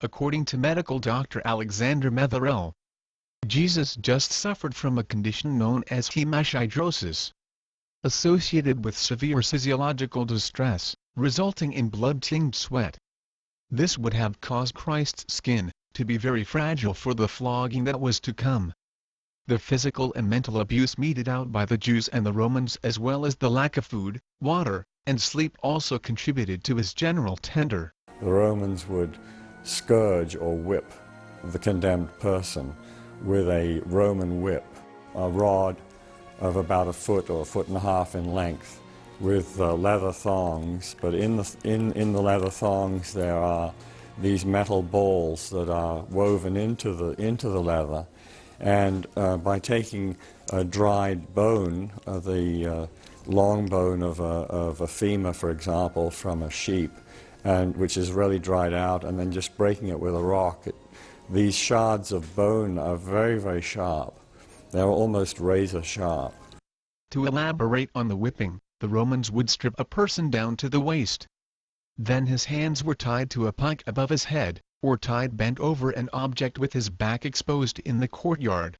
according to medical doctor Alexander Metherell. Jesus just suffered from a condition known as hematidrosis, associated with severe physiological distress, resulting in blood-tinged sweat. This would have caused Christ's skin to be very fragile for the flogging that was to come. The physical and mental abuse meted out by the Jews and the Romans, as well as the lack of food, water, and sleep, also contributed to his general tenor. The Romans would scourge or whip the condemned person with a Roman whip, a rod of about a foot or a foot and a half in length, with leather thongs. But in the leather thongs there are these metal balls that are woven into the leather. And by taking a dried bone, the long bone of a femur, for example, from a sheep, and which is really dried out, and then just breaking it with a rock, these shards of bone are very, very sharp. They're almost razor sharp. To elaborate on the whipping, the Romans would strip a person down to the waist. Then his hands were tied to a pike above his head, or tied bent over an object with his back exposed in the courtyard.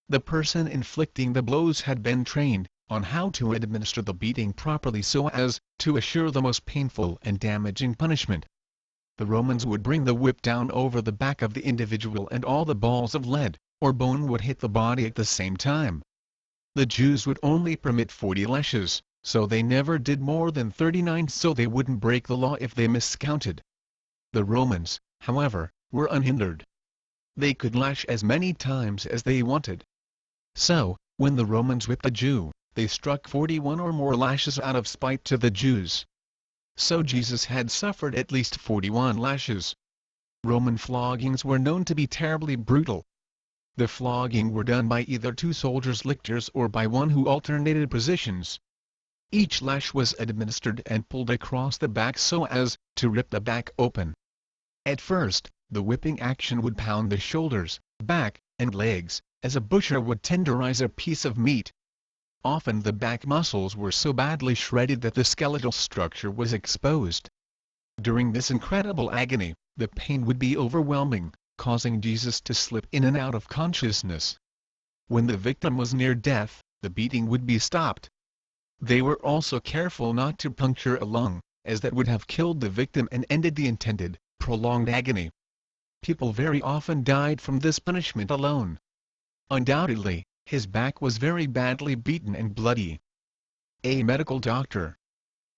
The person inflicting the blows had been trained on how to administer the beating properly so as to assure the most painful and damaging punishment. The Romans would bring the whip down over the back of the individual, and all the balls of lead or bone would hit the body at the same time. The Jews would only permit 40 lashes, so they never did more than 39, so they wouldn't break the law if they miscounted. The Romans, however, were unhindered. They could lash as many times as they wanted. So, when the Romans whipped a Jew, they struck 41 or more lashes out of spite to the Jews. So Jesus had suffered at least 41 lashes. Roman floggings were known to be terribly brutal. The flogging were done by either two soldiers' lictors or by one who alternated positions. Each lash was administered and pulled across the back so as to rip the back open. At first, the whipping action would pound the shoulders, back, and legs, as a butcher would tenderize a piece of meat. Often the back muscles were so badly shredded that the skeletal structure was exposed. During this incredible agony, the pain would be overwhelming, causing Jesus to slip in and out of consciousness. When the victim was near death, the beating would be stopped. They were also careful not to puncture a lung, as that would have killed the victim and ended the intended, prolonged agony. People very often died from this punishment alone. Undoubtedly, his back was very badly beaten and bloody. A medical doctor,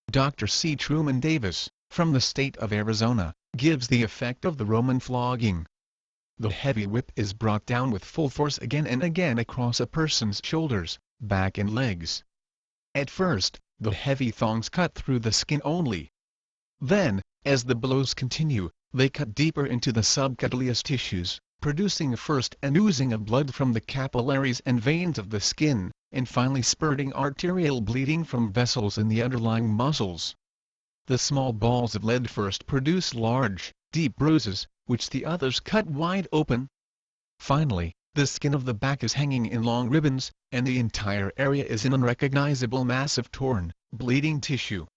Dr. C. Truman Davis, from the state of Arizona, gives the effect of the Roman flogging. The heavy whip is brought down with full force again and again across a person's shoulders, back and legs. At first, the heavy thongs cut through the skin only. Then, as the blows continue, they cut deeper into the subcutaneous tissues, producing first an oozing of blood from the capillaries and veins of the skin, and finally spurting arterial bleeding from vessels in the underlying muscles. The small balls of lead first produce large, deep bruises, which the others cut wide open. Finally, the skin of the back is hanging in long ribbons, and the entire area is an unrecognizable mass of torn, bleeding tissue.